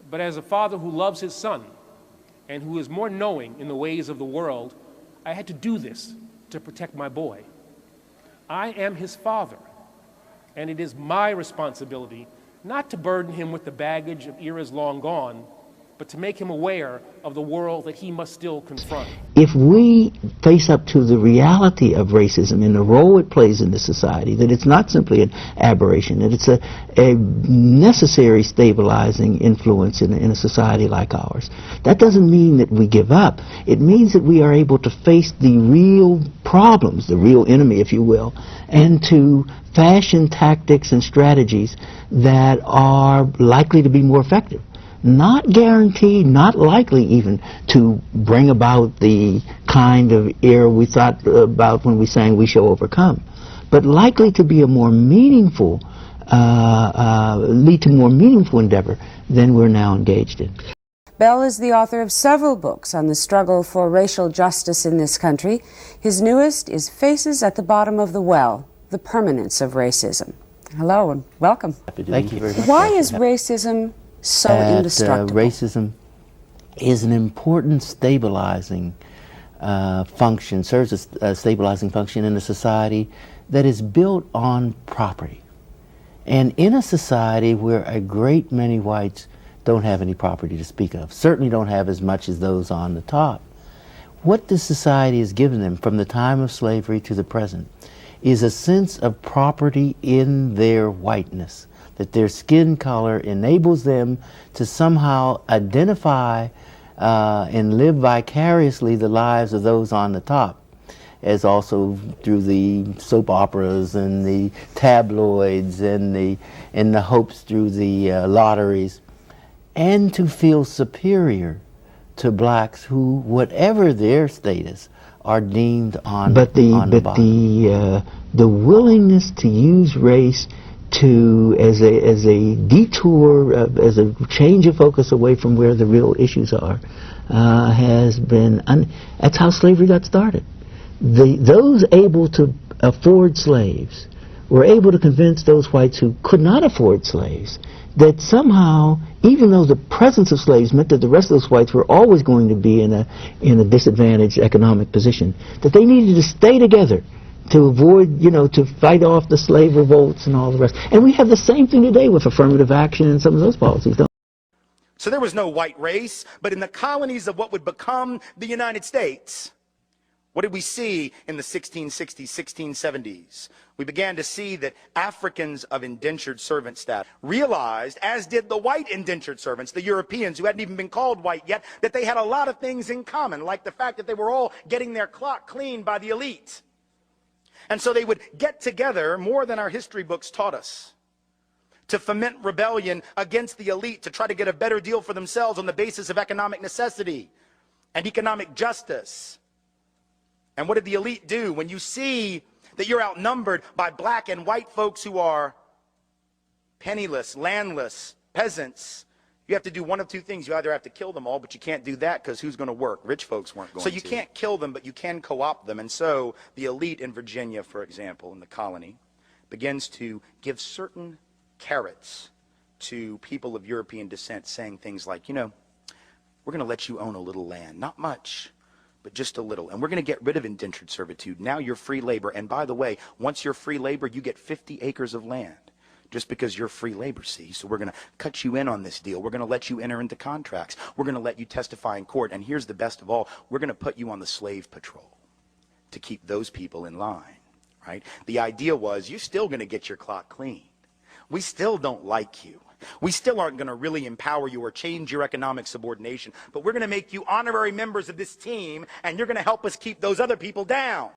But as a father who loves his son and who is more knowing in the ways of the world, I had to do this to protect my boy. I am his father, and it is my responsibility not to burden him with the baggage of eras long gone, but to make him aware of the world that he must still confront. If we face up to the reality of racism and the role it plays in the society, that it's not simply an aberration, that it's a necessary stabilizing influence in a society like ours, that doesn't mean that we give up. It means that we are able to face the real problems, the real enemy, if you will, and to fashion tactics and strategies that are likely to be more effective. Not guaranteed, not likely even to bring about the kind of era we thought about when we sang "We Shall Overcome," but likely to be a more meaningful, lead to more meaningful endeavor than we're now engaged in. Bell is the author of several books on the struggle for racial justice in this country. His newest is Faces at the Bottom of the Well, The Permanence of Racism. Hello and welcome. Thank you very much. Why is racism so indestructible? Racism is an important stabilizing function, serves a stabilizing function in a society that is built on property. And in a society where a great many whites don't have any property to speak of, certainly don't have as much as those on the top, what this society has given them from the time of slavery to the present is a sense of property in their whiteness, that their skin color enables them to somehow identify and live vicariously the lives of those on the top, as also through the soap operas and the tabloids and the hopes through the lotteries, and to feel superior to blacks who, whatever their status, are deemed on the bottom. The willingness to use race as a detour, as a change of focus away from where the real issues are, has been, that's how slavery got started. Those able to afford slaves were able to convince those whites who could not afford slaves that somehow, even though the presence of slaves meant that the rest of those whites were always going to be in a disadvantaged economic position, that they needed to stay together to avoid, to fight off the slave revolts and all the rest. And we have the same thing today with affirmative action and some of those policies, don't we? So there was no white race, but in the colonies of what would become the United States, what did we see in the 1660s, 1670s? We began to see that Africans of indentured servant status realized, as did the white indentured servants, the Europeans who hadn't even been called white yet, that they had a lot of things in common, like the fact that they were all getting their clock cleaned by the elite. And so they would get together, more than our history books taught us, to foment rebellion against the elite, to try to get a better deal for themselves on the basis of economic necessity and economic justice. And what did the elite do? When you see that you're outnumbered by black and white folks who are penniless, landless, peasants, you have to do one of two things. You either have to kill them all, but you can't do that because who's going to work? Rich folks weren't going to. So you can't kill them, but you can co-opt them. And so the elite in Virginia, for example, in the colony, begins to give certain carrots to people of European descent, saying things like, we're going to let you own a little land. Not much, but just a little. And we're going to get rid of indentured servitude. Now you're free labor. And by the way, once you're free labor, you get 50 acres of land. Just because you're free labor, see? So we're going to cut you in on this deal. We're going to let you enter into contracts. We're going to let you testify in court. And here's the best of all. We're going to put you on the slave patrol to keep those people in line, right? The idea was you're still going to get your clock cleaned. We still don't like you. We still aren't going to really empower you or change your economic subordination. But we're going to make you honorary members of this team, and you're going to help us keep those other people down.